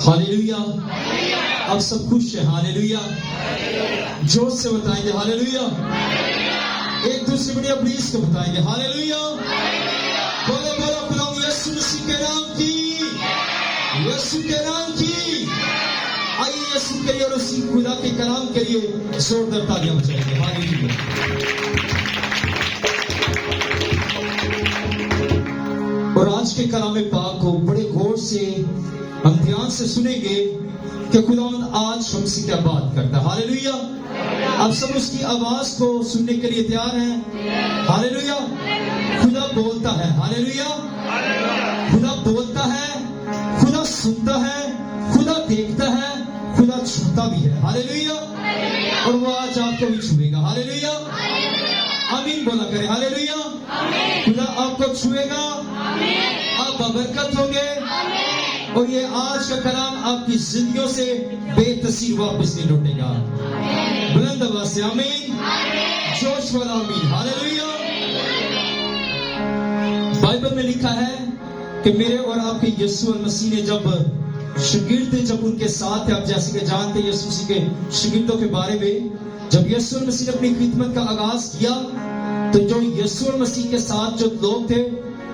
Hallelujah. अब सब खुश है। हालेलुया। जोश से बताएंगे हालेलुया। एक दूसरे बढ़िया प्लीज को बताएंगे हालेलुया। बोलो बोलो खुदा यीशु मसीह के नाम की, यीशु के नाम की। आइए यीशु के लिए और उसी खुदा के कलाम के लिए जोरदार तालियां बजाएंगे। हालेलुया। और आज के कलाम पाक को बड़े गौर से हम ध्यान से सुनेंगे कि खुदावंद आज हमसे क्या बात करता है। हालेलुया। आप सब उसकी आवाज को सुनने के लिए तैयार हैं। हालेलुया। खुदा बोलता है। हालेलुया। खुदा बोलता है, खुदा सुनता है, खुदा देखता है, खुदा छूता भी है। हालेलुया। और वो आज आपको भी छुएगा। हालेलुया। आमीन बोला करें। हालेलुया। खुदा आपको छुएगा, आप बरकत होंगे और ये आज का कलाम आपकी जिंदगियों से बेतसीर वापस नहीं लौटेगा। बुलंद आवाज से आमीन, जोश वाला आमीन। हालेलुया। बाइबल में लिखा है कि मेरे और आपके यीशु मसीह ने जब उनके साथ थे, आप जैसे कि जानते हैं यीशु मसीह के शागिर्दों के बारे में, जब यीशु मसीह ने अपनी खिदमत का आगाज किया तो जो यीशु मसीह के साथ जो लोग थे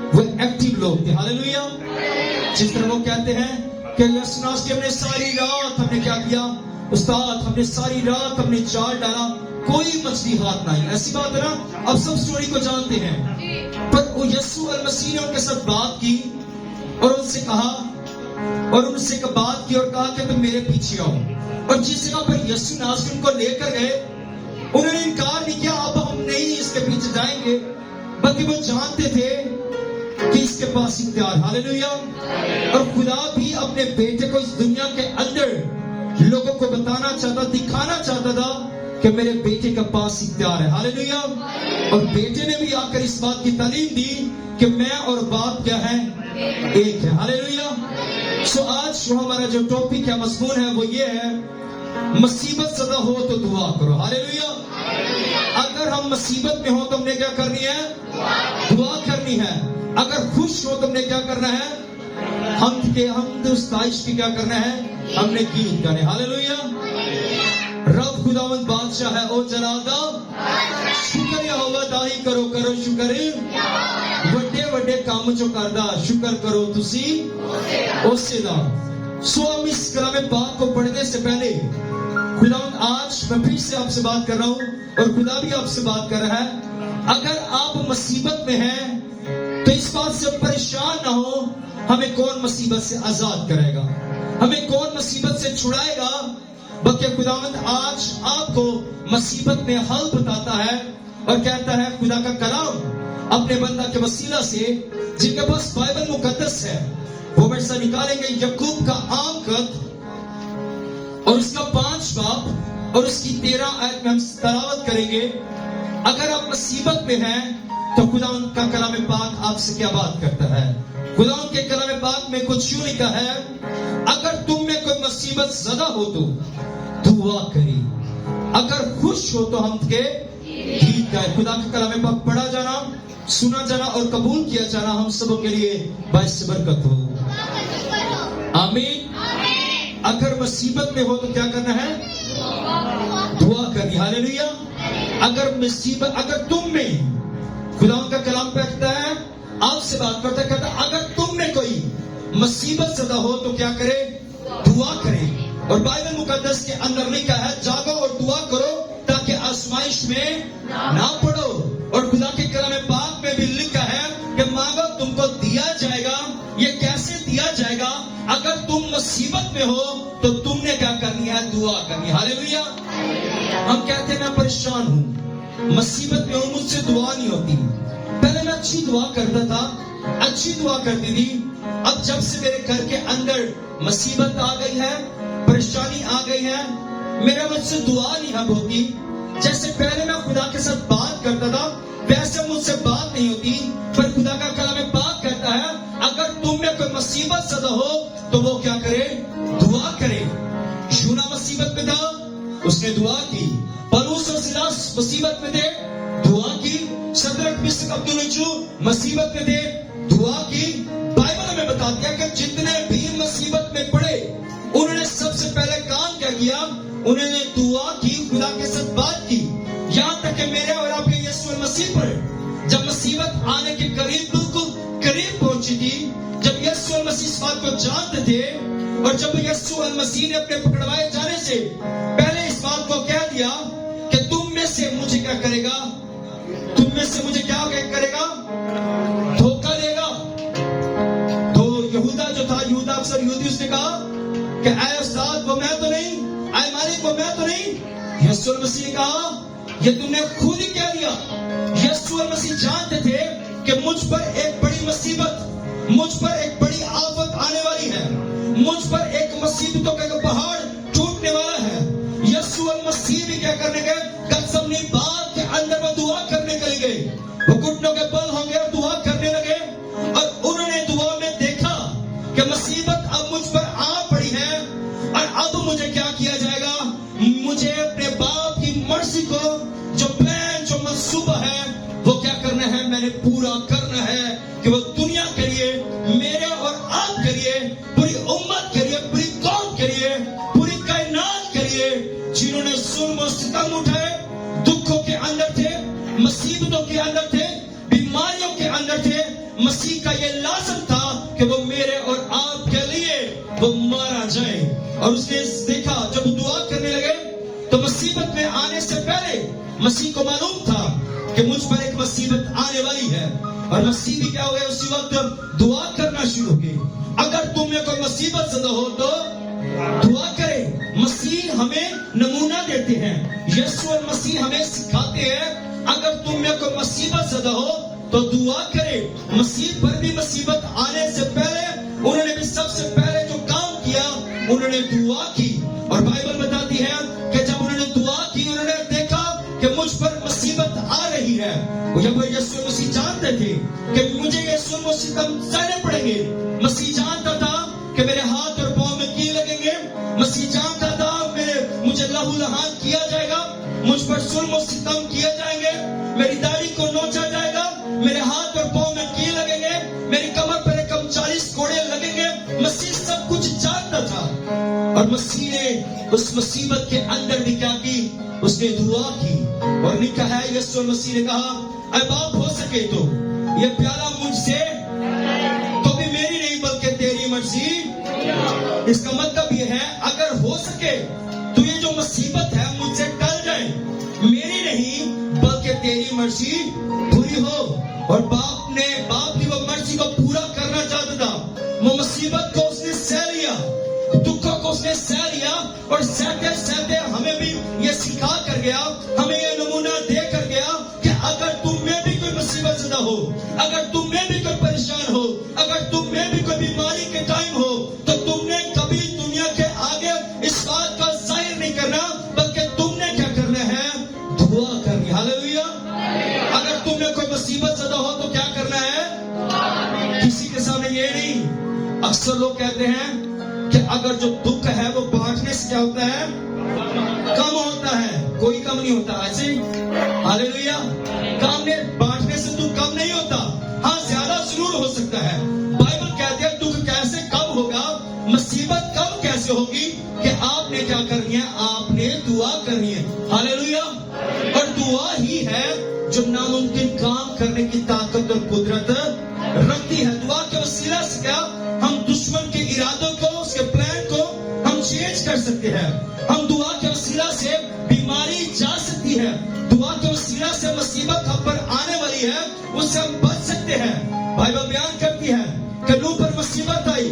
वो एक्टिव लोग थे। हालेलुया। जिस तरह वो कहते हैं कि यीशु नासरी हमने सारी रात हमने क्या किया उस्ताद, हमने सारी रात हमने जाल डाला, कोई मछली हाथ ना आई। ऐसी बात है ना, अब सब स्टोरी को जानते हैं। पर वो यीशु मसीह ने उनके साथ बात की और उनसे बात की और कहा कि तुम मेरे पीछे आओ। और जिस जगह पर यीशु नासरी उनको लेकर गए, उन्होंने इनकार नहीं किया अब हम नहीं इसके पीछे जाएंगे, बल्कि वो जानते थे कि इसके पास इख्तियार। हालेलुया। और खुदा भी अपने बेटे को इस दुनिया के अंदर लोगों को बताना चाहता, दिखाना चाहता था कि मेरे बेटे के पास इख्तियार है। हालेलुया। और बेटे ने भी आकर इस बात की तालीम दी कि मैं और बाप क्या है, एक है। हालेलुया। सो आज जो हमारा जो टॉपिक है, मज़मून है, वो ये है, मुसीबत ज़दा हो तो दुआ करो। हालेलुया। अगर हम मुसीबत में हो तो हमने क्या करनी है, दुआ करनी है। अगर खुश हो तो हमने क्या करना है, हमद उस्ताइश की क्या करना है, हमने गीत गाने। हालेलुया। रब खुदावंद बादशाह है ओ जलादा, शुक्र यहोवा दाही करो करो शुक्र, ਵੱਡੇ ਵੱਡੇ काम जो करदा शुक्र करो तुसी उससे दा। सो हम इस कलाम पाक को पढ़ने से पहले खुदावंद आज मैं फिर से आपसे बात कर रहा हूँ और खुदा भी आपसे बात कर रहा है। अगर आप मुसीबत में हैं तो इस बात से परेशान ना हो, हमें कौन मुसीबत से आजाद करेगा, हमें कौन मुसीबत से छुड़ाएगा, बल्कि खुदावंद आज आपको मुसीबत में हल बताता है और कहता है खुदा का कलाम अपने बंदा के वसीला से, जिनके पास बाइबल मुकद्दस है, वो मेरे साथ निकालेंगे यकूब का आम खत और उसका 5 बाब और उसकी 13 आयत में हम तलावत करेंगे। अगर आप मुसीबत में हैं तो खुदा का कलाम पाक आपसे क्या बात करता है। खुदा के कलाम पाक में कुछ यूं लिखा है, अगर तुम में कोई मुसीबत ज़दा हो तो दुआ करी, अगर खुश हो तो हम के गीत गाए। खुदा का कलाम पाक पढ़ा जाना, सुना जाना और कबूल किया जाना हम सबों के लिए बाइस बरकत हो। आमीन। अगर मुसीबत में हो तो क्या करना है, दुआ करनी। हालेलुया। अगर तुम में, खुदा का कलाम कहता है, आपसे बात करता है, कहता है अगर तुम में कोई मुसीबत ज़दा हो तो क्या करे, दुआ करे। और बाइबल मुकद्दस के अंदर लिखा है जागो और दुआ करो ताकि आजमाइश में ना पड़ो। और खुदा के कलाम पाक में भी लिखा है कि मांगो तुमको दिया जाएगा। ये कैसे दिया जाएगा, अगर तुम मुसीबत में हो तो तुमने क्या करनी है, दुआ करनी। हालेलुया। हम कहते हैं मैं परेशान हूँ, मुसीबत में हूँ, मुझसे दुआ नहीं होती। पहले मैं अच्छी दुआ करता था, अच्छी दुआ करती थी, अब जब से मेरे घर के अंदर मुसीबत आ गई है, परेशानी आ गई है, मेरा मुझसे दुआ नहीं अब होती। जैसे पहले मैं खुदा के साथ बात करता था वैसे मुझसे बात नहीं होती। पर खुदा का कलाम पाक कहता है अगर तुम में कोई मुसीबत ज़दा हो तो वो क्या करे, दुआ करे। यूना मुसीबत में था, उसने दुआ की। पौलुस और सिलास मुसीबत में थे, दुआ की। सदरक मिस्र अब्दुल मुसीबत में थे, दुआ की। बाइबल हमें बताती है कि जितने भी मुसीबत में पड़े किया, उन्होंने दुआ की, खुदा के साथ बात की, यहाँ तक कि मेरे और आपके यीशु मसीह पर जब मुसीबत आने के करीब, बिल्कुल करीब पहुंची थी, जब यीशु मसीह इस बात को जानते थे, और जब यीशु मसीह ने अपने पकड़वाए जाने से पहले इस बात को कह दिया कि तुम में से मुझे क्या करेगा, तुम में से मुझे क्या करेगा, धोखा देगा। तो यहूदा जो था, यहूदा अक्सर यहूदी, उसने कहा कि ऐ उस्ताद वो मैं तो नहीं, ऐ मालिक वो मैं तो नहीं। यीशु मसीह ने कहा ये तुमने खुद ही कह दिया। यीशु मसीह जानते थे कि मुझ पर एक बड़ी मुसीबत, मुझ पर एक बड़ी आफत आने वाली है, मुझ पर एक मुसीबतों का पहाड़ टूटने वाला है। यीशु मसीह भी क्या करने गए, गत्समनी बाग के अंदर वो दुआ करने के लिए गए, वो घुटनों के बल होंगे और दुआ करने लगे, और उन्होंने दुआ में देखा कि मुसीबत अब मुझ पर आ पड़ी है, और अब मुझे क्या किया जाएगा, मुझे अपने बाप की मर्जी को, जो प्लान, जो मंसूबा है, वो क्या करना है, मैंने पूरा करना है, कि वो दुनिया के लिए, मेरे और आप के लिए, पूरी उम्मत के लिए, पूरी कौम के लिए, पूरी कायनात के लिए, जिन्होंने जुल्म और सितम उठाए, दुखों के अंदर थे, मुसीबतों के अंदर थे, बीमारियों के अंदर थे, मसीह का ये लाज़म था कि वो मेरे और आप के लिए वो मारा जाए। और उसने देखा, जब दुआ करने लगे तो मुसीबत में आने से पहले मसीह को मालूम था कि मुझ पर एक मुसीबत आने वाली है, और मसीह भी क्या हो गया, उसी वक्त दुआ करना शुरू की। अगर तुम में कोई मुसीबत ज़दा हो तो दुआ करे। मसीह हमें नमूना देते हैं, यीशु मसीह हमें सिखाते हैं, अगर तुम में कोई मुसीबत ज़दा हो तो दुआ करे। मसीह पर भी मुसीबत आने से पहले उन्होंने भी सबसे पहले जो काम किया, उन्होंने दुआ की। और बाइबल बताती है कि जब उन्होंने दुआ की, उन्होंने देखा कि मुझ पर मुसीबत आ रही है। जब यीशु मसीह जानते थे कि मुझे ये जुल्म और सितम सहने पड़ेंगे, मसीह जानता था कि मेरे हाथ और पांव में कील लगेंगे, मसीह जानता था मुझे लहू लहान किया जाएगा, मुझ पर जुल्म और सितम किए जाएंगे, मेरी दाढ़ी को नोचा जाएगा, मेरे हाथ और पांव में कील लगेंगे, मेरी कमर पर कम 40 कोड़े लगेंगे। मसीह सब कुछ जानता था, और मसीह ने उस मुसीबत के अंदर भी क्या की, उसने दुआ की, और लिखा है, यीशु मसीह ने कहा, ऐ बाप हो सके तो ये प्याला मुझसे तो भी मेरी नहीं बल्कि तेरी मर्जी। इसका मतलब ये है, अगर हो सके तो ये जो मुसीबत है मुझसे टल जाए, मेरी नहीं बल्कि तेरी मर्जी पूरी हो। और बाप की वो मर्जी को पूरा करना चाहता था। वो मुसीबत को उसने सह लिया, दुखों को उसने सह लिया, और सहते सहते हमें भी ये सिखा कर गया, हमें ये नमूना दे कर गया कि अगर तुम में भी कोई मुसीबत ज़दा हो, अगर तुम में भी कोई परेशान हो, अगर तुम में भी कोई बीमारी के टाइम हो, तो तुमने कभी दुनिया के आगे इस बात का जाहिर नहीं करना, बल्कि तुमने क्या करना है, दुआ करनी। हालेलुया। अगर तुम्हें कोई मुसीबत ज़दा हो तो क्या करना है, किसी के सामने ये नहीं। अक्सर लोग कहते हैं कि अगर जो दुख है वो बांटने से क्या होता है, कम होता है, कोई कम नहीं होता। ऐसे हालेलुया, बांटने से दुख कम नहीं होता, हाँ ज्यादा जरूर हो सकता है। बाइबल कहती है दुख कैसे कम होगा, मुसीबत कम कैसे होगी, कि आपने क्या करनी है, आपने दुआ करनी है। हालेलुया। और दुआ ही है जो नामुमकिन काम करने की ताकत और कुदरत रखती है। दुआ के वसीला से क्या हम दुश्मन के इरादों को, उसके प्लान को हम चेंज कर सकते हैं। हम दुआ के वसीला से बीमारी जा सकती है, दुआ के वसीला से मुसीबत हम पर आने वाली है, उससे हम बच सकते हैं। बाइबल बयान करती है कि नूह पर मुसीबत आई,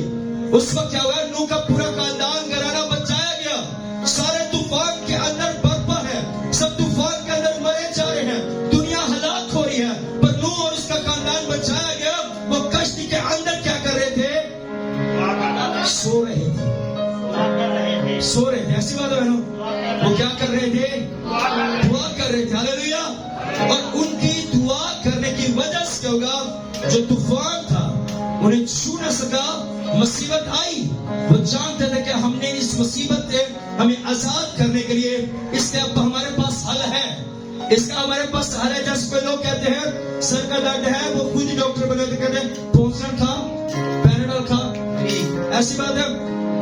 उस वक्त क्या हुआ, नूह का पूरा खानदान घराना बचाया गया। सारे तूफान के अंदर बर्फा है, सब तूफान के अंदर मरे जा रहे हैं, दुनिया हलाक हो रही है, पर नूह और उसका खानदान बचाया गया। वो कश्ती के अंदर क्या कर रहे थे, सो रहे थे, सो रहे थे। ऐसी बात है बहनों, वो क्या कर रहे थे, दुआ कर रहे थे। हालेलुया। और उनकी दुआ करने की वजह से क्या होगा, जो तूफान था उन्हें छू न सका। मुसीबत आई, वो जानते थे कि हमने इस मुसीबत से हमें आजाद करने के लिए, इसलिए अब हमारे पास हल है, इसका हमारे पास हल है। जैसे कोई लोग कहते हैं सर का दर्द है, वो खुद ही डॉक्टर बने थे, कहते हैं पोंसन खा, पैराडोल खा, ऐसी बात है।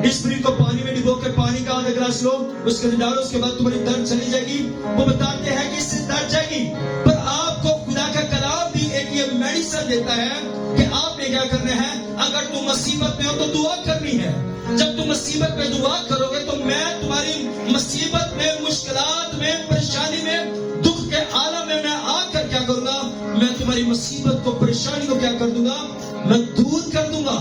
इस ब्रेड को पानी में डिबो के पानी का आधा गिलास लो, उसके अंदर डालो, उसके बाद तुम्हारी दर्द चली जाएगी। वो बताते हैं कि इससे दर्द जाएगी। पर आपको खुदा का कलाम भी एक ये मेडिसिन देता है कि आपने क्या करना है। अगर तुम मुसीबत में हो तो दुआ करनी है। जब तुम मुसीबत में दुआ करोगे तो मैं तुम्हारी मुसीबत में, मुश्किलात में, परेशानी में, दुख के आलम में मैं आकर क्या करूंगा, मैं तुम्हारी मुसीबत को, परेशानी को क्या कर दूंगा, मैं दूर कर दूंगा।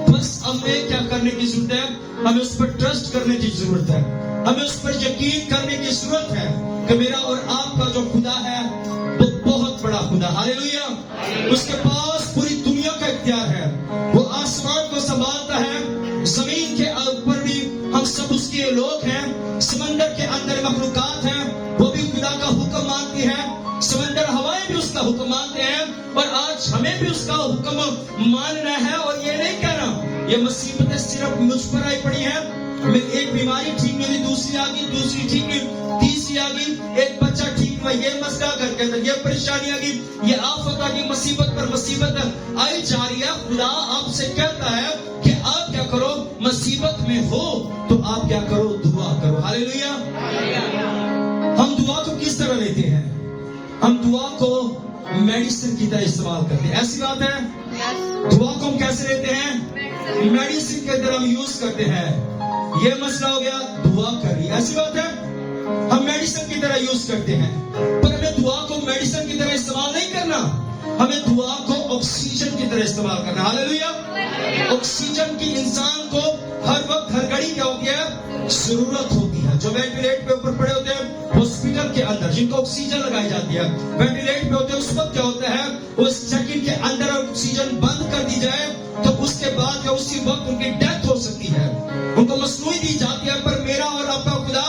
बस हमें क्या करने की जरूरत है, हमें उस पर ट्रस्ट करने की जरूरत है, हमें उस पर यकीन करने की जरूरत है कि मेरा और आपका जो खुदा है वो बहुत बड़ा खुदा, हालेलुया। उसके पास पूरी दुनिया का इख्तियार है। वो आसमान को संभालता है, जमीन के ऊपर भी हम सब उसके लोग हैं, समंदर के अंदर मखलूकात हैं, वो भी खुदा का हुक्म मानती है, समंदर हवाएं भी उसका हुक्म मानते हैं। और आज हमें भी उसका हुक्म मानना है और ये नहीं कहना ये मुसीबतें सिर्फ मुझ पर आई पड़ी है, एक बीमारी ठीक नहीं हुई, दूसरी आ गई, दूसरी ठीक नहीं, तीसरी आ गई, एक बच्चा ठीक हुआ, ये मसला घर के अंदर, ये परेशानी आ गई, ये आफत आ गई, मुसीबत पर मुसीबत आई जा रही है। खुदा आपसे कहता है कि आप क्या करो, मुसीबत में हो तो आप क्या करो, दुआ करो, हालेलुया। हम दुआ को किस तरह लेते हैं, हम दुआ को मेडिसिन की तरह इस्तेमाल करते हैं, ऐसी बात है। दुआ को हम कैसे लेते हैं, मेडिसिन की तरह हम यूज करते हैं। ये मसला हो गया, दुआ करिए, ऐसी बात है, हम मेडिसिन की तरह यूज करते हैं। पर हमें दुआ को मेडिसिन की तरह इस्तेमाल नहीं करना, हमें दुआ को ऑक्सीजन की तरह इस्तेमाल करना, हालेलुया। ऑक्सीजन की इंसान को हर वक्त, हर घड़ी क्या होती है, जरूरत होती है। जो वेंटिलेटर पे ऊपर पड़े होते हैं हॉस्पिटल के अंदर, जिनको ऑक्सीजन लगाई जाती है, वेंटिलेटर पे होते हैं, उस वक्त क्या होता है, उस सेकंड के अंदर ऑक्सीजन बंद कर दी जाए तो उसके बाद या उसी वक्त उनकी डेथ हो सकती है, उनको मसनूई दी जाती है। पर मेरा और आपका खुदा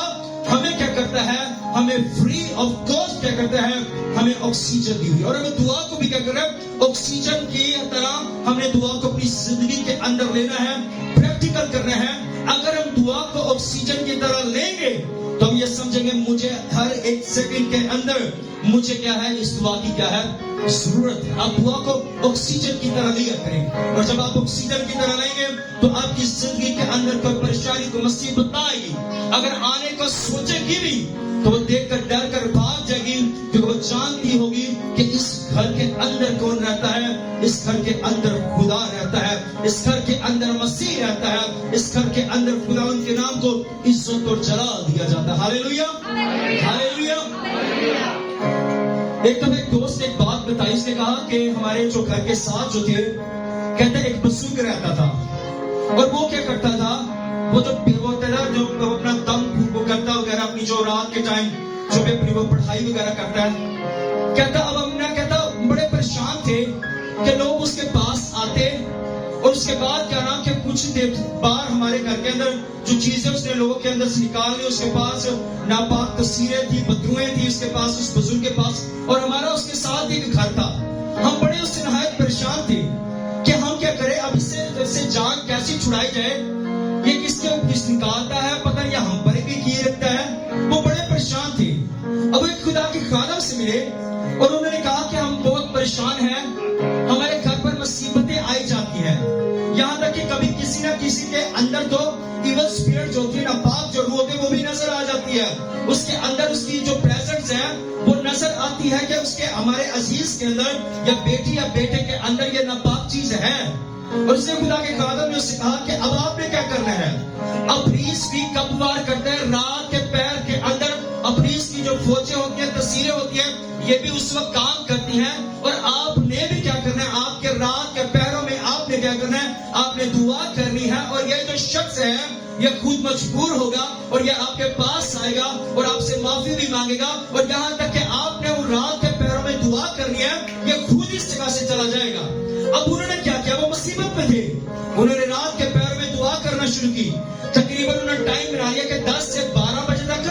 हमें क्या करता है, हमें फ्री ऑफ कॉस्ट क्या करता है, हमें ऑक्सीजन दी हुई। और हमें दुआ को भी क्या कर रहा है, ऑक्सीजन की तरह हमने दुआ को अपनी जिंदगी के अंदर लेना है, प्रैक्टिकल करना है। अगर हम दुआ को ऑक्सीजन की तरह लेंगे तो हम ये समझेंगे मुझे हर एक सेकंड के अंदर मुझे क्या है, इस दुआ की क्या है, जरूरत है। आप दुआ को ऑक्सीजन की तरह लिया करें, और जब आप ऑक्सीजन की तरह लेंगे तो आपकी जिंदगी के अंदर कोई परेशानी, कोई मुसीबत ना आएगी। अगर आने को सोचेगी भी तो वो देखकर डर कर भाग जाएगी, क्योंकि वो जानती होगी कि इस घर के अंदर कौन रहता है, इस घर के अंदर खुदा रहता है, इस घर के अंदर मसीह रहता है, इस घर के अंदर खुदा उनके नाम को इज्जत और जलाल दिया जाता है, हालेलुया, हालेलुया। एक दोस्त ने एक बात बताई, उसने कहा कि हमारे जो घर के साथ जो थे, कहते एक बुजुर्ग रहता था, और वो क्या करता था, वो जो होता था, जो अपना दम वो करता वगैरह, अपनी जो रात के टाइम जो भी अपनी वो पढ़ाई वगैरह करता है, कहता अब हम ना, कहता बड़े परेशान थे कि लोग उसके पास आते और उसके बाद क्या नाम कि कुछ देर बार हमारे घर के अंदर जो चीजें उसने लोगों के अंदर से निकाल ली, उसके पास नापाक तस्वीरें थी, बदुएं थी उसके पास, उस बुजुर्ग के पास, और हमारा उसके साथ एक घर था। हम बड़े उससे नहायत परेशान थे कि हम क्या करें, अब इससे जान कैसे छुड़ाई जाए, ये किसके किस निकालता है पता नहीं, हम पर भी किए रखता है। वो बड़े परेशान थे। अब एक खुदा के खादम से मिले और उन्होंने कहा कि हम बहुत परेशान हैं, हमारे घर पर मुसीबतें आई जाती हैं, यहाँ तक कि कभी किसी ना किसी के अंदर तो इवल स्पिरिट जो होती है, नापाक जो रूह होती है, वो भी नजर आ जाती है। उसके अंदर उसकी जो प्रेजेंस है वो नजर आती है कि उसके हमारे अजीज के अंदर या बेटी या बेटे के अंदर ये नापाक चीज है। और उसने खुदा के खादम ने उससे कहा कि अब आपने क्या करना है, अफरीस भी कब वार करते हैं, रात के पैर के अंदर अफरीस की जो फौजें होती हैं, तस्वीरें होती हैं, ये भी उस वक्त काम करती हैं। और आपने भी क्या करना है, आपके रात के पैरों में आपने क्या करना है, आपने दुआ करनी है। और ये जो शख्स है ये खुद मजबूर होगा और ये आपके पास आएगा और आपसे माफी भी मांगेगा, और यहाँ तक कि आपने वो रात के पैरों में दुआ करनी है, ये खुद इस जगह से चला जाएगा। अब उन्होंने क्या किया, वो मुसीबत में थे, उन्होंने रात के पैरों में दुआ करना शुरू की। तकरीबन उन्होंने टाइम बना लिया कि 10 से 12 बजे तक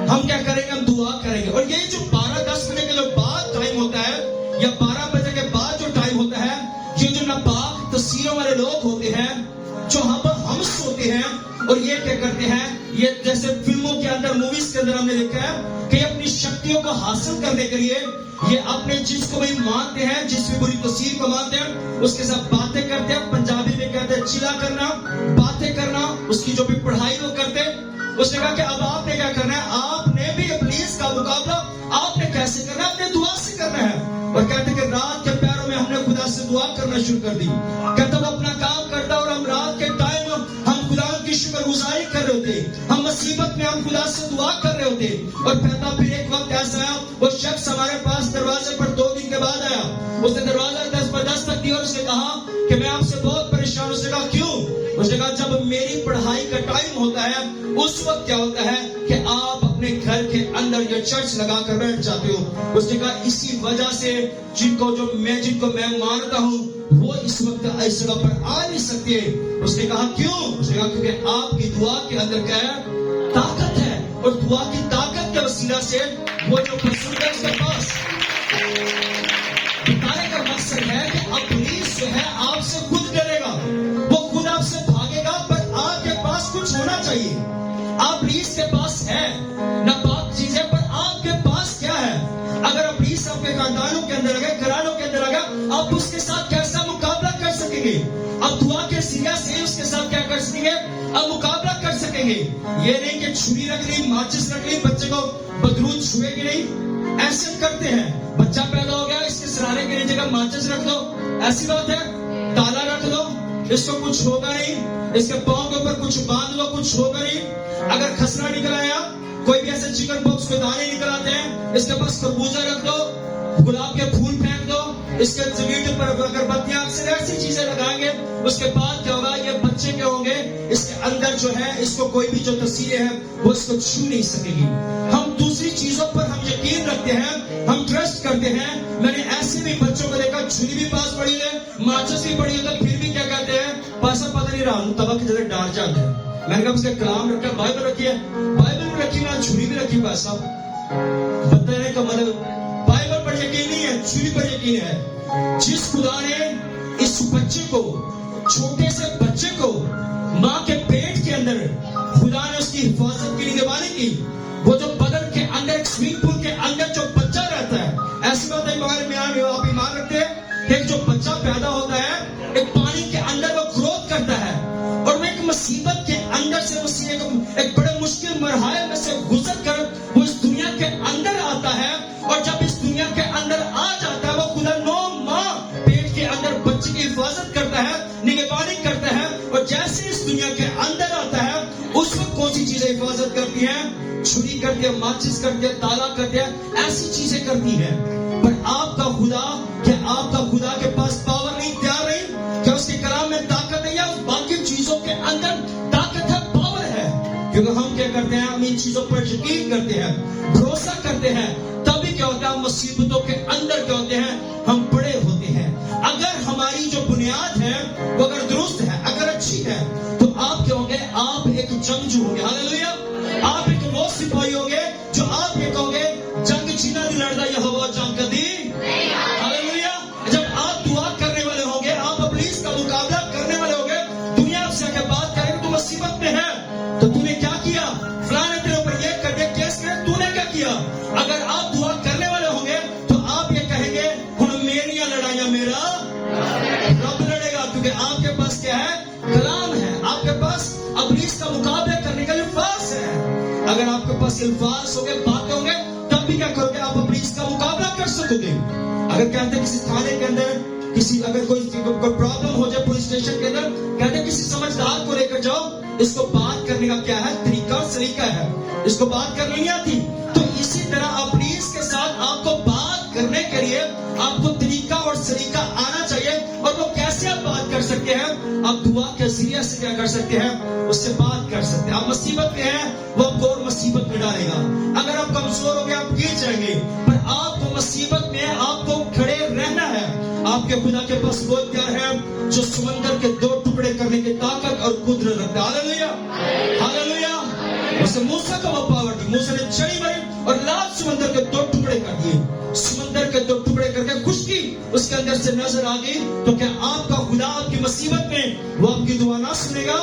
हम क्या करेंगे, हम दुआ करेंगे। और ये जो 12-10 बजे के जो बाद टाइम होता है या 12 बजे के बाद जो टाइम होता है, ये जो नापाक तस्वीरों वाले लोग होते हैं, जो हम सोते हैं, और ये क्या करते हैं, ये जैसे फिल्मों के अंदर, मूवीज के अंदर हमने देखा है कि अपनी शक्तियों को हासिल करने के लिए ये अपने जिसको भी मानते हैं, जिस भी बुरी तस्वीर को मानते हैं, उसके साथ बातें करते हैं। पंजाबी में कहते हैं चिला करना, बातें करना, اس کی جو بھی پڑھائی وہ کرتے، اس نے کہا کہ اب آپ نے کیا کرنا ہے، آپ نے بھی ابلیس کا مقابلہ آپ نے کیسے کرنا ہے، اپنے دعا سے کرنا ہے. اور کہتے کہ رات کے پیروں میں ہم نے خدا سے دعا کرنا شروع کر دی. کہتا وہ اپنا کام کرتا اور ہم رات کے ٹائم ہم خدا کی شکر گزاری کر رہے ہوتے، ہم مصیبت میں ہم خدا سے دعا کر رہے ہوتے. اور کہتا پھر ایک وقت ایسا آیا، وہ شخص ہمارے پاس دروازے پر 2 دن کے بعد آیا. اس نے دروازہ دستک دیا اور اس نے کہا کہ میں آپ سے بہت پریشان. اس نے کہا کیوں؟ اس نے کہا جب میری پڑھائی کا ٹائم ہوتا ہے اس وقت کیا ہوتا ہے کہ آپ اپنے گھر کے اندر یہ چرچ لگا کر بیٹھ جاتے ہو. اس نے کہا اسی وجہ سے جن کو میں مانتا ہوں وہ اس وقت اس جگہ پر آ نہیں سکتے. اس نے کہا کیوں؟ اس نے کہا کیونکہ آپ کی دعا کے اندر کیا ہے، طاقت ہے. اور دعا کی طاقت کے وسیلہ سے وہ جو پسند ہے اس کے پاس بتانے کا مقصد ہے کہ ابلیس جو ہے آپ سے خود ڈرے گا، وہ خود آپ سے بھاگے گا. پر آپ کے پاس کچھ ہونا چاہیے. آپ ابلیس کے پاس ہے نہ پاک چیزیں، پر آپ کے پاس کیا ہے؟ اگر ابلیس آپ کے خاندانوں کے اندر آ گئے، گھرانوں کے اندر آ گیا، آپ اس کے ساتھ کیسا مقابلہ کر سکیں گے؟ اب دعا کے ذریعے سے اس کے ساتھ کیا کر سکیں گے؟ اب مقابلہ کر سکیں گے. یہ نہیں کہ چھری رکھ لی، ماچس رکھ لی، بچے کو بدرود چھوئے گی نہیں. ایسے کرتے ہیں، بچہ پیدا ہو گیا اس کے سرانے کے نیچے کا ماچس رکھ دو، ایسی بات ہے. تالا رکھ دو، اس کو کچھ ہوگا نہیں. اس کے پاؤں کے اوپر کچھ باندھ دو، کچھ ہوگا نہیں. اگر خسرہ نکل آیا، کوئی بھی ایسے چکن باکس کے دانے نکل آتے ہیں، اس کے پاس خربوزہ رکھ دو، گلاب کے پھول پھینک دو، اس کے زمین پر اگر بتیاں اکثر ایسی چیزیں لگائیں گے، اس کے بعد کیا ہوگا؟ یہ بچے کے ہوں گے، اس کے اندر جو ہے اس کو کوئی بھی جو تصویریں ہیں وہ اس کو چھو نہیں سکے گی. ہم دوسری چیزوں پر ہم یقین رکھتے ہیں، ہم ٹرسٹ کرتے ہیں. میں نے ایسے بھی بچوں کو دیکھا، چھری بھی پاس پڑی ہے، ماچس بھی پڑی ہے، پھر بھی کیا کہتے ہیں؟ پاسا پتہ نہیں رہا تبا کی جگہ ڈانٹ جاتے ہیں. میں نے کہا اس کا کلام رکھا، بائبل رکھی ہے، بائبل بھی رکھی نا، چھری بھی رکھی. پاسا بتانے کا مطلب بائبل پر یقین نہیں ہے، چھری پر یقین ہے. جس خدا نے اس بچے کو، چھوٹے سے بچے کو ماں کے پیٹ کے اندر خدا نے اس کی حفاظت کی نگہبانی کی، وہ جو بدن کے اندر ایک سوئمنگ پول کے اندر جو بچہ رہتا ہے، ایسی بات ہے ہمارے میں آپ ایمان رکھتے ہیں کہ جو بچہ پیدا ہوتا ہے ایک پانی کے اندر وہ گروتھ کرتا ہے، اور وہ ایک مصیبت کے اندر سے ایک بڑے مشکل مرحلے میں سے گزر کر وہ اس دنیا کے اندر آتا ہے. اور جب اس دنیا کے اندر آ جاتا ہے وہ خدا 9 ماہ پیٹ کے اندر بچے کی حفاظت کرتا ہے، نگہبانی کرتا ہے. اور جیسے اس دنیا کے اندر آتا ہے اس وقت کون سی چیزیں حفاظت کرتی ہیں؟ چھری کرتی ہے، ماچس کرتی ہے، تالا کرتی ہے، ایسی چیزیں کرتی ہے. پر آپ کا خدا، کیا آپ کا خدا کے پاس پاور نہیں، تیار نہیں؟ کیا اس کے کلام میں طاقت ہے یا باقی چیزوں کے اندر طاقت ہے، پاور ہے؟ کیونکہ ہم کیا کرتے ہیں؟ ہم ان چیزوں پر یقین کرتے ہیں، بھروسہ کرتے ہیں. تبھی کیا ہوتا ہے؟ مصیبتوں کے اندر کیا ہوتے ہیں؟ ہم بڑے ہوتے ہیں. اگر ہماری جو بنیاد ہے وہ اگر درست ہے، اگر اچھی ہے، تو آپ کیا ہوں گے؟ آپ ایک جنگجو ہوں گے. ہاللیلویہ. آپ ایک وہ سپاہی ہوں گے جو آپ یہ کہو گے جنگ جینا نہیں لڑتا یہوہ جنگ کبھی. ہاللیلویہ. جب آپ دعا کرنے والے ہوں گے، آپ ابلیس کا مقابلہ کرنے والے ہوں گے، دنیا آپ سے آگے بات کرے گی تو مصیبت میں ہے تو تو نے کیا کیا؟ فلاں نے تیرے اوپر یہ کر دیا، کیس کرے، تو نے کیا کیا؟ اگر آپ دعا کرنے والے ہوں گے تو آپ یہ کہیں گے ہن میریاں لڑائیاں میرا رب لڑے گا. کیونکہ آپ کے پاس کیا ہے؟ کلام ہے. آپ کے پاس ابلیس کا مقابلہ کرنے کا الفاظ ہے. اگر آپ کے پاس الفاظ ہوں گے، باتیں ہوں گے، تب بھی کیا کرو گے؟ آپ ابلیس کا مقابلہ کر سکو گے. اگر کہتے ہیں کسی تھانے کے اندر اگر کوئی پرابلم ہو جائے پولیس اسٹیشن کے اندر، کہتے ہیں کسی سمجھدار کو لے کر جاؤ، اس کو بات کرنے کا کیا ہے؟ طریقہ اور سلیقہ ہے، اس کو بات کرنی نہیں آتی. تو اسی طرح ابلیس کے ساتھ آپ کو بات کرنے کے لیے آپ کو طریقہ اور سلیقہ آنا چاہیے. اور وہ کیسے آپ بات کر سکتے ہیں؟ آپ دعا کے ذریعے سے کیا کر سکتے ہیں؟ اس سے بات کر سکتے ہیں. آپ مصیبت میں ہیں، وہ آپ کو اور مصیبت میں ڈالے گا. اگر آپ کمزور ہو گے آپ گر جائیں گے، پر آپ کو مصیبت میں آپ کو کھڑے رہنا ہے. آپ کے خدا کے پاس وہ اختیار ہے جو سمندر کے 2 ٹکڑے کرنے کی طاقت اور قدرت رکھتا ہے. ہاللیلویہ. ہاللیلویہ. اسے موسیٰ کا وہ پاور دی. موسیٰ نے چھڑی ماری اور لال سمندر کے 2 ٹکڑے کر دیے. سمندر کے 2 ٹکڑے کر کے خشکی اس کے اندر سے نظر آ گئی. تو کیا آپ کا خدا آپ کی مصیبت میں وہ آپ کی دعا نہ سنے گا؟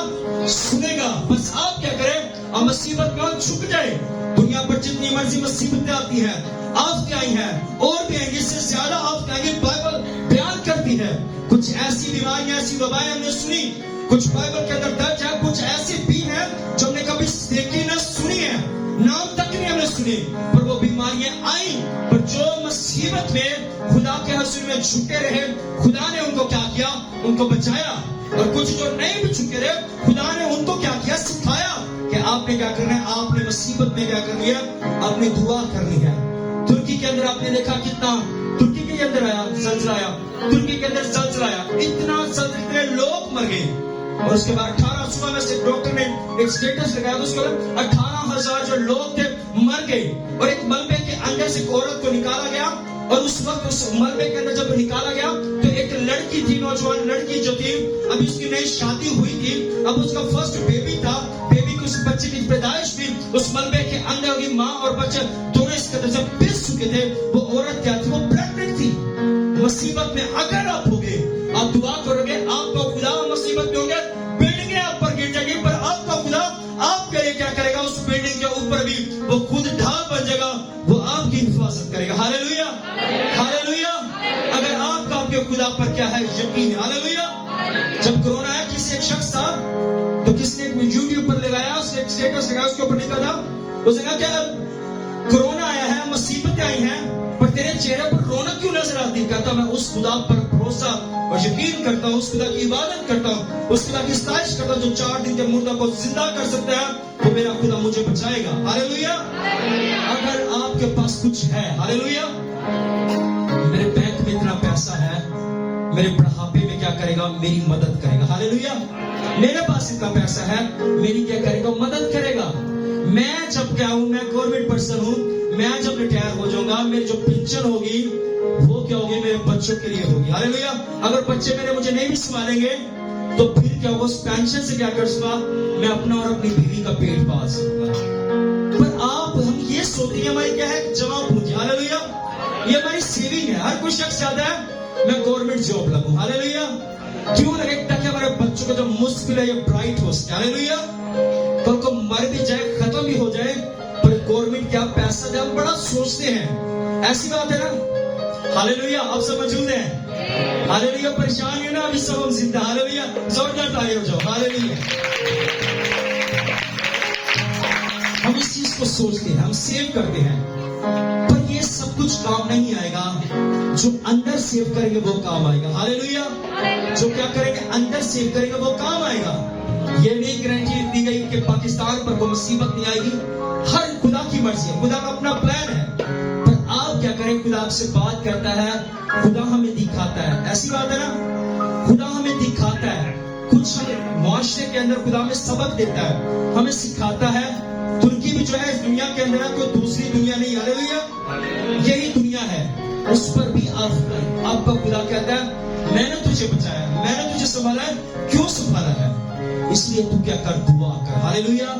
سنے گا. بس آپ کیا کریں؟ آپ مصیبت میں چھپ جائیں. دنیا پر جتنی مرضی مصیبتیں آتی ہیں، آفتیں آئی ہیں، اور بھی ہیں، اس سے زیادہ آفتیں آئی ہیں. بائبل بیان کرتی ہے کچھ ایسی بیماریاں، ایسی وبائیں ہم نے سنی، کچھ بائبل کے اندر درج ہے، کچھ ایسی جھکے رہے خدا نے ان کو کیا کیا؟ ان کو بچایا. اور کچھ جو نہیں بھی جھکے رہے خدا نے ان کو کیا کیا؟ سکھایا کہ آپ نے کیا کرنا ہے. آپ نے مصیبت میں کیا کرنی ہے؟ آپ نے دعا کرنی ہے. ترکی کے اندر آپ نے دیکھا کتنا ترکی کے اندر آیا زلزلہ آیا. ترکی کے اندر زلزلہ آیا, اتنے لوگ مر گئے. اور اس کے بعد 18 صبح میں سے ڈاکٹر نے ایک سٹیٹس لگایا تو اس کے بعد 18,000 جو لوگ تھے مر گئے. اور ایک ملبے کے اندر سے ایک عورت کو نکالا گیا. اور اس وقت اس ملبے کے اندر جب نکالا گیا تو ایک لڑکی تھی, نوجوان لڑکی جو تھی, ابھی اس کی نئی شادی ہوئی تھی. اب اس کا فرسٹ بیبی تھا. بیبی کو اس بچے کی پیدائش بھی اس ملبے کے اندر ہوگی. ماں اور بچے دونوں اس قدر سے پس چکے تھے. وہ عورت کیا تھی؟ وہ پریگننٹ تھی. مصیبت میں اگر آپ ہوگے, آپ دعا کرو گے, آپ کا خدا مصیبت میں ہوں گے, بلڈنگیں آپ پر گر جائیں گی, پر آپ کا خدا آپ کے لیے کیا کرے گا؟ اس بلڈنگ کے اوپر بھی وہ خود ڈھال بن جائے گا, وہ آپ کی حفاظت کرے گا. Hallelujah, hallelujah. اگر آپ کا آپ کے خدا پر کیا ہے؟ یقین ہے. ہاللویا. جب کرونا آیا, کسی ایک شخص تھا تو کس نے یوٹیوب پر لگایا, اس نے ایک اسٹیٹس لگایا, اس کے اوپر لکھا تھا, اس نے کہا کہ کرونا آیا ہے, مصیبتیں آئی ہیں, پر تیرے چہرے پر رونق کیوں نظر آتی؟ کہتا میں اس خدا پر بھروسہ اور یقین کرتا ہوں, اس خدا کی عبادت کرتا ہوں, اس خدا کی ستائش کرتا ہوں جو 4 دن کے مردہ کو زندہ کر سکتا ہے. تو میرا خدا مجھے بچائے گا. ہاللویا. اگر آپ کے پاس کچھ ہے, ہاللویا, میرے بینک میں اتنا پیسہ ہے, میرے بڑھاپے میں کیا کرے گا؟ میری مدد کرے گا. ہاللویا. میرے پاس اتنا پیسہ ہے, میری کیا کرے گا؟ مدد کرے گا. میں جب کیا ہوں, میں گورنمنٹ پرسن ہوں, میں جب ریٹائر ہو جاؤں گا, میری جو پینشن ہوگی وہ کیا ہوگی؟ میرے بچوں کے لیے ہوگی. ہاللویا. اگر بچے میرے مجھے نہیں بھی سنبھالیں گے تو پھر کیا ہوگا؟ اس پینشن سے کیا کر سکتا؟ میں اپنا اور اپنی بیوی کا پیٹ پال سکوں گا. پر آپ ہم یہ سوچتے ہیں ہماری کیا ہے؟ جمع پونجی. ہاللویا. یہ ہماری سیونگ ہے. ہر کوئی شخص چاہتا ہے میں گورنمنٹ جاب لگوں. ہاللویا. کیوں لگے؟ تاکہ ہمارے بچوں کا جو مشکل ہے یہ برائٹ ہو سکے. ہاللویا. کل کو مر بھی جائے, ختم بھی ہو جائے, پر گورنمنٹ کیا پیسہ دے, ہم بڑا سوچتے ہیں. ایسی بات ہے نا. ہاللویا. آپ سب موجود ہیں. ہاللویا. پریشان ہے نا ابھی سب ہم زندہ. ہاللویا. زوردار تالی ہو جاؤ. ہاللویا. ہم اس چیز کو سوچتے ہیں, ہم سیو کرتے ہیں, پر یہ سب کچھ کام نہیں آئے گا. جو اندر سیو کریں گے وہ کام آئے گا. ہاللویا. جو کیا کریں گے اندر سیو کریں گے وہ کام آئے گا. یہ نہیں گارنٹی دی گئی کہ پاکستان پر کوئی مصیبت نہیں آئے گی. ہر خدا کی مرضی ہے, خدا کا اپنا پلان ہے. پر آپ کیا کریں؟ خدا آپ سے بات کرتا ہے, خدا ہمیں دکھاتا ہے. ایسی بات ہے نا. خدا ہمیں دکھاتا ہے کچھ, ہمیں معاشرے کے اندر خدا ہمیں سبق دیتا ہے, ہمیں سکھاتا ہے. ترکی بھی جو ہے اس دنیا کے اندر ہے, کوئی دوسری دنیا نہیں. ہاللویا. یہی دنیا ہے, اس پر بھی آپ کا خدا کہتا ہے میں نے تجھے بچایا, میں نے تجھے سنبھالا ہے. کیوں سنبھالا ہے؟ اس لیے تو کیا کر, دعا کر. ہاللویا.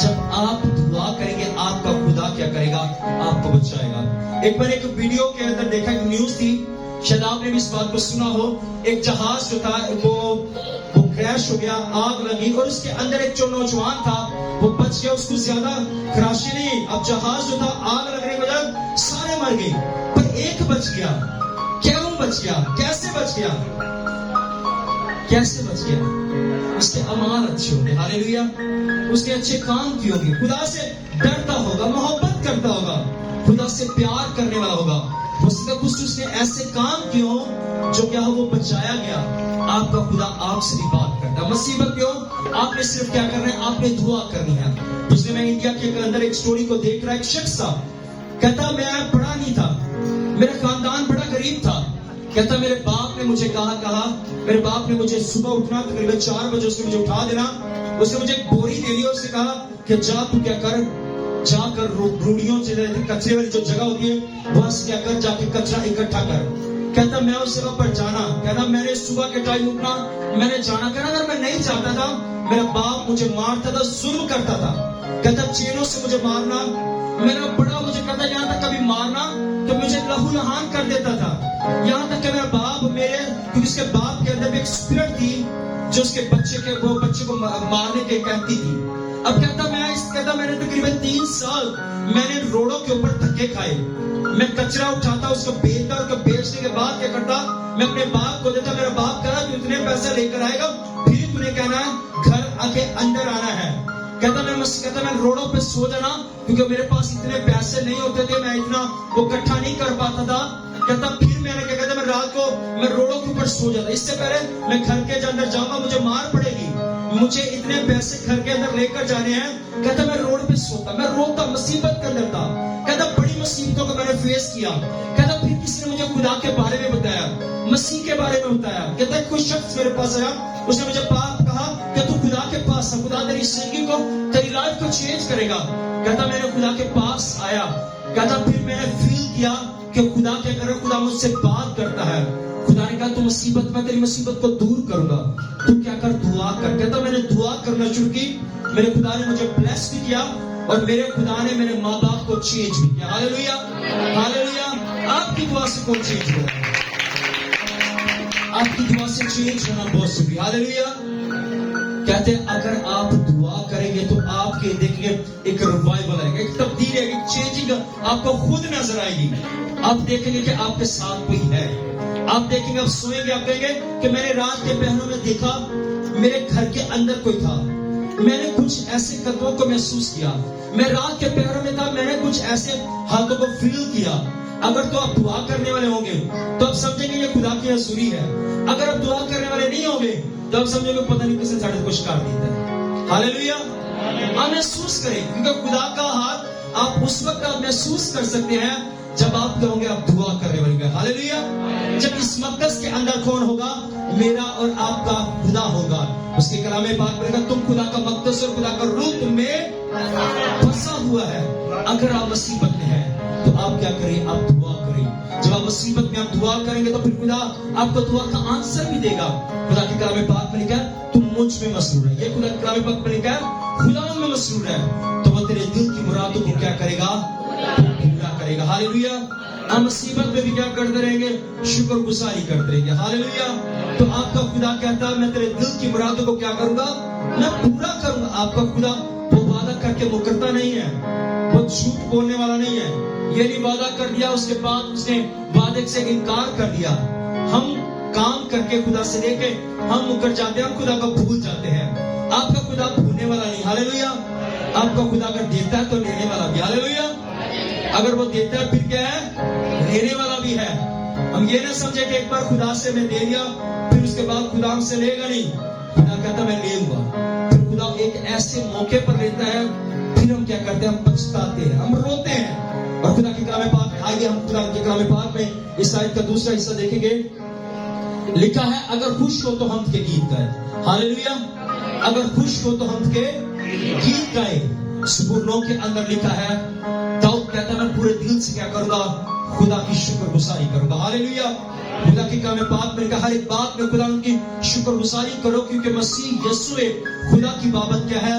جب آپ دعا کریں گے آپ کا خدا کیا کرے گا؟ آپ کو بچائے گا. ایک بار ایک ویڈیو کے اندر دیکھا, ایک نیوز تھی, شاید آپ نے بھی اس بات کو سنا ہو. ایک جہاز جو تھا وہ کریش ہو گیا, آگ لگی, اور اس کے اندر ایک جو نوجوان تھا وہ بچ گیا, اس کو زیادہ خراشی نہیں. اب جہاز جو تھا آگ لگنے کی وجہ سارے مر گئے, پر ایک بچ گیا. کیوں بچ گیا؟ کیسے بچ گیا؟ کیسے بچ گیا؟ اس کے اعمال اچھے ہوں گے. ہاللویا. اس نے اچھے کام کیے ہوں گے, خدا سے ڈرتا ہوگا, محبت کرتا ہوگا, خدا سے پیار کرنے والا ہوگا. اس نے ایسے کام کیے ہوں جو کیا ہو وہ بچایا گیا. آپ کا خدا آپ سے بھی بات کرتا ہے. مصیبت کیوں؟ آپ نے صرف کیا کرنا ہے؟ آپ نے دعا کرنی ہے. پچھلے میں انڈیا کے اندر ایک سٹوری کو دیکھ رہا, ایک شخص تھا, کہتا میں پڑھا نہیں تھا, میرا خاندان بڑا غریب تھا. کہتا میرے باپ نے مجھے کہا میرے باپ نے مجھے صبح اٹھنا تقریباً 4 بجے, اس نے مجھے اٹھا دینا, اس نے مجھے ایک بوری دے دی اور اس نے کہا کہ جا تو کیا کر, جا کر روڑیوں سے کچرے والی جو جگہ ہوتی ہے وہاں سے کیا کر, جا کے کچرا اکٹھا کر. کہتا میں اس جگہ پر جانا, کہتا میں نے صبح کے ٹائم اٹھنا, میں نے جانا. کہنا اگر میں نہیں جاتا تھا میرا باپ مجھے مارتا تھا, ظلم کرتا تھا. کہتا چینوں سے مجھے مارنا, میرا بڑا مجھے کہتا یہاں تک کبھی مارنا تو مجھے لہو لہان کر دیتا تھا. یہاں تک کہ میرا باپ میرے, کیونکہ اس کے باپ کے اندر بھی ایک اسپرٹ تھی جو اس کے بچے کو مارنے کے کہتی تھی. اب کہتا میں نے تقریباً 3 سال میں نے روڈوں کے اوپر دھکے کھائے. میں کچرا اٹھاتا, اس کو بیچتا, اس کو بیچنے کے بعد کیا کرتا, میں اپنے باپ کو دیتا. میرا باپ کہا تو اتنے پیسے لے کر آئے گا, پھر تمہیں کہنا ہے گھر آ کے اندر آنا ہے. کہتا میں روڈوں پہ سو جانا, کیونکہ میرے پاس اتنے پیسے نہیں ہوتے تھے, میں اتنا وہ اکٹھا نہیں کر پاتا تھا. کہتا پھر میں نے کیا کہتا میں رات کو میں روڈوں کے اوپر سو جاتا, اس سے پہلے میں گھر کے اندر جاؤں گا مجھے مار پڑے گی, مجھے اتنے پیسے گھر کے اندر لے کر جانے ہیں. کہتا میں روڈ پہ سوتا, میں روتا, مصیبت کے اندر تھا. کہتا بڑی مصیبتوں کو میں نے فیس کیا. کہتا پھر کسی نے مجھے خدا کے بارے میں بتایا, مسیح کے بارے میں بتایا. کہتا کوئی شخص میرے پاس آیا, اس نے مجھے کہا کہ تو خدا کے پاس ہے, خدا تیری زندگی کو, تیری لائف کو چینج کرے گا. کہتا میں نے خدا کے پاس آیا. کہتا پھر میں نے فیل کیا کہ خدا کیا کر رہا ہے, خدا مجھ سے بات کرتا ہے. خدا نے کہا تو مصیبت, میں تیری مصیبت کو دور کروں گا, تو کیا کر, دعا کر. کہتا میں نے دعا کرنا شروع کی, میرے خدا نے مجھے بلیس بھی کیا, اور میرے خدا نے میرے ماں باپ کو چینج بھی کیا. ہاللیلویا, ہاللیلویا. آپ کی دعا سے کون چینج ہوا؟ آپ کی دعا سے چینج ہونا بہت ضروری. ہاللیلویا. کہتے ہیں اگر آپ دعا کریں گے تو آپ کے دیکھیں گے ایک ریوائول آئے گا, ایک تبدیلی آئے گی, ایک چینجنگ آپ کو خود نظر آئے گی. آپ دیکھیں گے کہ آپ کے ساتھ کوئی ہے. آپ دیکھیں گے, آپ سوئیں گے, آپ کہیں گے کہ میں نے رات کے پہروں میں دیکھا میرے گھر کے اندر کوئی تھا, میں نے کچھ ایسے قدموں کو محسوس کیا, میں رات کے پہروں میں تھا, میں نے کچھ ایسے ہاتھوں کو فیل کیا. اگر تو آپ دعا کرنے والے ہوں گے تو آپ سمجھیں گے یہ خدا کی حضوری ہے. اگر آپ دعا کرنے والے نہیں ہوں گے تو آپ سمجھیں گے پتہ نہیں کس نے ساڑھے کچھ کر دیتا ہے. ہاللیلویا. آپ محسوس کریں, کیونکہ خدا کا ہاتھ آپ اس وقت آپ محسوس کر سکتے ہیں جب آپ کہو گے آپ دعا کرنے والے گے. ہاللیلویا. جب اس مقدس کے اندر کون ہوگا؟ میرا اور آپ کا خدا ہوگا. اس کے کلام پاک میں کہا تم خدا کا مقدس اور خدا کا روح تم میں بسا ہوا ہے. اگر آپ مصیبت میں ہیں تو آپ کیا کریں؟ آپ دعا کریں. جب آپ مصیبت میں آپ دعا کریں گے تو پھر خدا آپ کو دعا کا آنسر بھی دے گا. خدا کے کلام پاک میں لکھا ہے تم مجھ میں مسرور ہے. یہ خدا کے کلام پاک میں لکھا ہے خدا میں مسرور ہے تو وہ تیرے دل کی مرادوں کو کیا کرے گا؟ پورا کرے گا. ہاللیلویا. ہم مصیبت میں بھی کیا کرتے رہیں گے؟ شکر گزاری کرتے رہیں گے. ہاللیلویا. تو آپ کا خدا کہتا ہے میں تیرے دل کی مرادوں کو کیا کروں گا؟ میں پورا کروں گا. آپ کا خدا وہ وعدہ کر کے مکرتا نہیں ہے, وہ جھوٹ بولنے والا نہیں ہے. یہ نہیں وعدہ کر دیا اس کے بعد اس نے وعدے سے انکار کر دیا. ہم کام کر کے خدا سے لے کے ہم مکر جاتے ہیں, ہم خدا کو بھول جاتے ہیں. آپ کا خدا بھولنے والا نہیں. ہاللیلویا. آپ کا خدا اگر دیتا ہے تو لینے والا بھی. ہاللیلویا. اگر وہ دیتا ہے پھر کیا ہے؟ لینے والا بھی ہے. ہم یہ نہ سمجھے کہ ایک بار خدا سے میں دے دیا پھر اس کے بعد خدا ہم سے لے گا نہیں. خدا کہتا میں لے لوں گا. پھر خدا ایک ایسے موقع پر لیتا ہے, پھر ہم کیا کرتے ہیں؟ ہم پچھتاتے ہیں, ہم روتے ہیں. اور خدا کے کلام پاک میں آئیے ہم خدا کے کلام پاک میں اس آیت کا دوسرا حصہ دیکھیں گے. لکھا ہے اگر خوش ہو تو حمد کے گیت گائے. ہاللیلویا. اگر خوش ہو تو حمد کے گیت گائے. زبور 9 کے اندر لکھا ہے داؤد کہتا ہے میں پورے دل سے کیا کروں گا؟ خدا کی شکر گزاری کروں گا. ہاللیلویا. خدا کے کلام پاک میں کہا ہر ایک بات میں خدا ان کی شکر گزاری کرو کیونکہ مسیح یسوع خدا کی بابت کیا ہے؟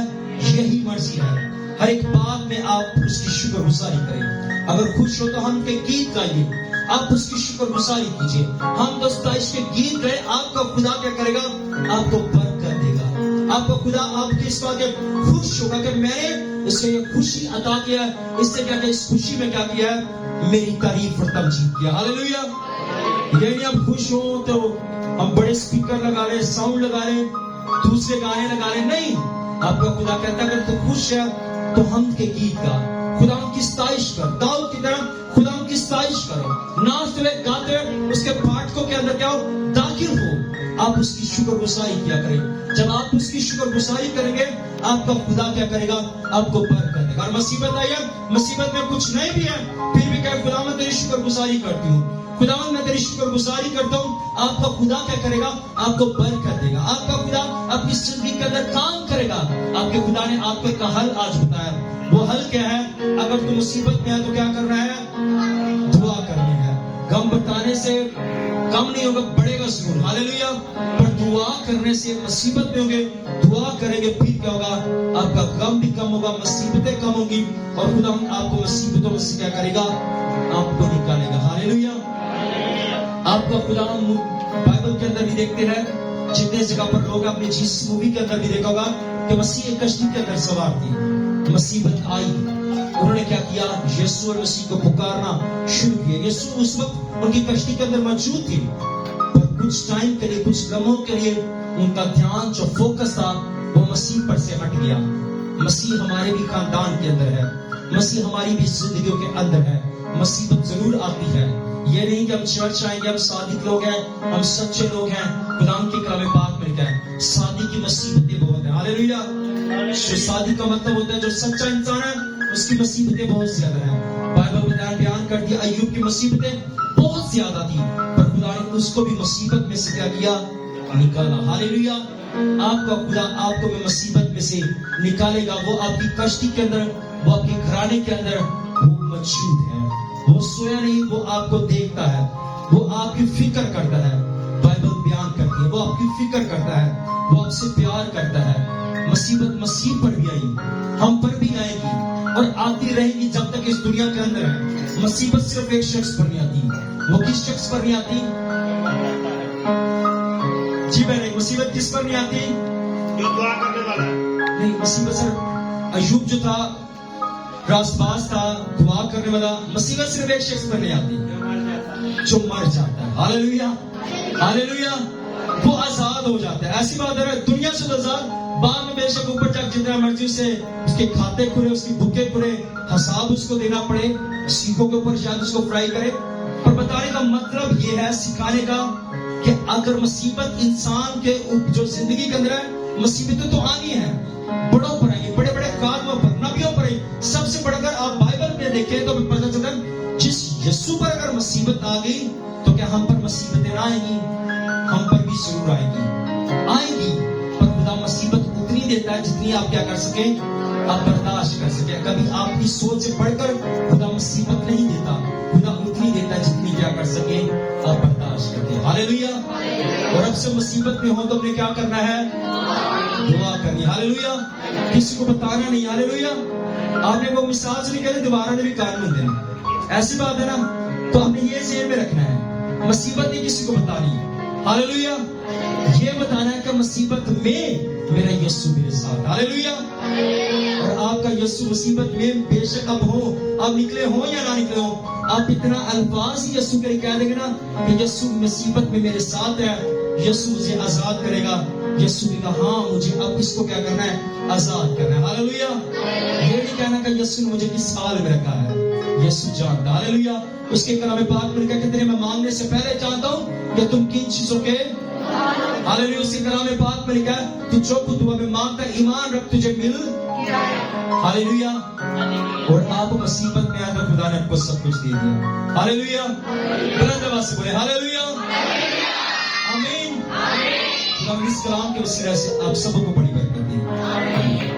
یہی مرضی ہے. ہر ایک بات میں آپ اس کی شکر گزاری کریں. اگر خوش ہو تو ہم کے گیت گائیے, آپ اس کی شکر گزاری کیجیے. ہم دوستائش کے گیت گائے, آپ کا خدا کیا کرے گا؟ آپ کو برکت دے گا. آپ کا خدا آپ کی اس بات خوش ہوگا کہ میں نے اس سے یہ خوشی عطا کیا ہے, اس سے کیا کہ اس خوشی میں کیا کیا ہے؟ میری تعریف اور تمجید کیا. ہاللیلویا. یعنی آپ خوش ہوں تو ہم بڑے اسپیکر لگا لیں, ساؤنڈ لگا لیں, دوسرے گانے لگا لیں. نہیں, آپ کا خدا کہتا ہے اگر تو خوش ہے تو حمد کے گیت گا, خدا ان کی ستائش کر. داؤد کی طرح خدا ان کی ستائش کرو, ناچتے ہوئے گاتے ہوئے اس کے پاٹ کو کے اندر کیا ہو؟ داخل ہو. آپ اس کی شکر گزاری کیا کریں. جب آپ اس کی شکر گزاری کریں گے آپ کا خدا کیا کرے گا؟ آپ کو برکت دے گا. اور مصیبت آئی ہے, مصیبت میں کچھ نہیں بھی ہے پھر بھی کہ خدا میں تیری شکر گزاری کرتی ہوں, خدا میں تیری شکر گزاری کرتا ہوں. آپ کا خدا کیا کرے گا؟ آپ کو برکت دے گا. آپ کا خدا آپ کی زندگی کے اندر کام کرے گا. آپ کے خدا نے آپ کو ایک حل آج بتایا. وہ حل کیا ہے؟ اگر تو مصیبت میں ہے تو کیا کرنا ہے؟ دعا کرنی ہے. غم بتانے سے کم نہیں ہوگا, بڑھے گا ضرور. ہاللیلویا. پر دعا کرنے سے مصیبت میں ہوگے, دعا کریں گے پھر کیا ہوگا؟ آپ کا غم بھی کم ہوگا, مصیبتیں کم ہوگی اور خدا آپ کو مصیبتوں سے کیا کرے گا؟ آپ کو نکالے گا. ہاللیلویا. آپ کا خدا بائبل کے اندر بھی دیکھتے ہیں جتنے جگہ پر لوگ اپنے جیسس مووی کے اندر بھی دیکھا ہوگا کہ مسیح ایک کشتی کے اندر سوار تھی. مصیبت آئی, انہوں نے کیا کیا؟ یسوع اور مسیح کو پکارنا شروع کیا. یسوع اس وقت ان کی کشتی کے اندر موجود تھی پر کچھ ٹائم کے لیے, کچھ لمحوں کے لیے ان کا دھیان جو فوکس تھا وہ مسیح پر سے ہٹ گیا. مسیح ہمارے بھی خاندان کے اندر ہے, مسیح ہماری بھی زندگیوں کے اندر ہے. مصیبت ضرور آتی ہے ये नहीं कि हम चर्च आएंगे, हम सादिक लोग हैं, हम सच्चे लोग हैं। खुदा के कलाम पाक में लिखा है शादी की मुसीबतें बहुत हैं। हालेलुया। जो शादी का मतलब होता है जो सच्चा इंसान है उसकी मुसीबतें बहुत ज्यादा हैं। बाइबल में बयान कर दिया अय्यूब की मुसीबतें बहुत ज्यादा थी, पर खुदा ने उसको भी मुसीबत में से क्या किया, निकाला। हालेलुया। आपका खुदा आपको भी मुसीबत में से निकालेगा। वो आपकी कश्ती के अंदर, वो आपके घराने के अंदर वो मौजूद है। वो सोया नहीं, वो आपको देखता है, वो आपकी फिक्र करता है। बाइबल बयान करती है वो आपकी फिक्र करता है, वो आपसे प्यार करता है। मुसीबत मसीह पर भी आई, हम पर भी आएगी और आती रहेगी जब तक इस दुनिया के अंदर है। मुसीबत सिर्फ एक शख्स पर नहीं आती। वो किस शख्स पर नहीं आती? जी बहन, मुसीबत किस पर नहीं आती? जो दुआ करने वाला है। नहीं, मुसीबत सिर्फ अय्यूब जो था, रासबाज था, दुआ करने वाला, मुसीबत सिर्फ एक शख्स पर नहीं आती, जो मर जाता है। Hallelujah, hallelujah. वो आजाद हो जाता है। ऐसी बात है दुनिया से आजाद, बाद में बेशक ऊपर जाकर जितना मर्जी से उसके खाते खुले, उसकी बुके खुले, हिसाब उसको देना पड़े, सीखों के ऊपर शायद उसको फ्राई करे। पर बताने का मतलब ये है, सिखाने का, कि अगर मुसीबत इंसान के जो जिंदगी के अंदर है, मुसीबतें तो आनी है, बड़ों पर आएंगी, बड़े बड़े कामों पर, नबियों पर आई। सबसे बढ़कर आप बाइबल में देखें तो पता चलता है जिस यीशु पर अगर मुसीबत आ गई तो क्या हम पर मुसीबतें ना आएंगी? हम पर भी जरूर आएंगी। पर खुदा मुसीबत उतनी देता है जितनी आप क्या कर सके, आप बर्दाश्त कर सके। कभी आपकी सोच से बढ़कर खुदा मुसीबत नहीं देता, खुदा उतनी देता है जितनी क्या कर सके, आप बर्दाश्त करते हैं। हालेलुया। और अब से मुसीबत में हो तो हमने क्या करना है? दुआ करनी। हालेलुया। किसी को बताना नहीं। हालेलुया। आपने वो मिसाल से निकले दोबारा ने भी कानून देना, ऐसी बात है ना। तो हमने ये जेब में रखना है, मुसीबत नहीं किसी को बतानी। हालेलुया। ये बताना है कि मुसीबत में मेरा यीशु मेरे साथ। हालेलुया। और आपका यीशु मुसीबत में बेशक अब हो, अब निकले हो या ना निकले हो, आप इतना अल्फाज ही यीशु के लिए कह देंगे ना कि यीशु मुसीबत में मेरे साथ है, यीशु मुझे आजाद करेगा। यीशु ने कहा हाँ, मुझे अब इसको क्या करना है, आजाद करना है। हालेलुया। ये नहीं कहना कि यीशु ने मुझे किस हाल में रखा है, यीशु जानता। हालेलुया। उसके कलाम पाक में लिखा है कि मैं मांगने से पहले जानता हूँ कि तुम किन चीजों के। हालेलुया। उसके कलाम पाक में लिखा है तू जो कुछ दुआ में मांगता है, ईमान रख, तुझे मिल। हालेलुया। और आप मुसीबत में आकर खुदा ने आपको सब कुछ दे दिया। हालेलुया। बुलंद आवाज से बोले हालेलुया, आमीन। खुदा इस कलाम के वसीले से आप सबको बड़ी बरकत दे।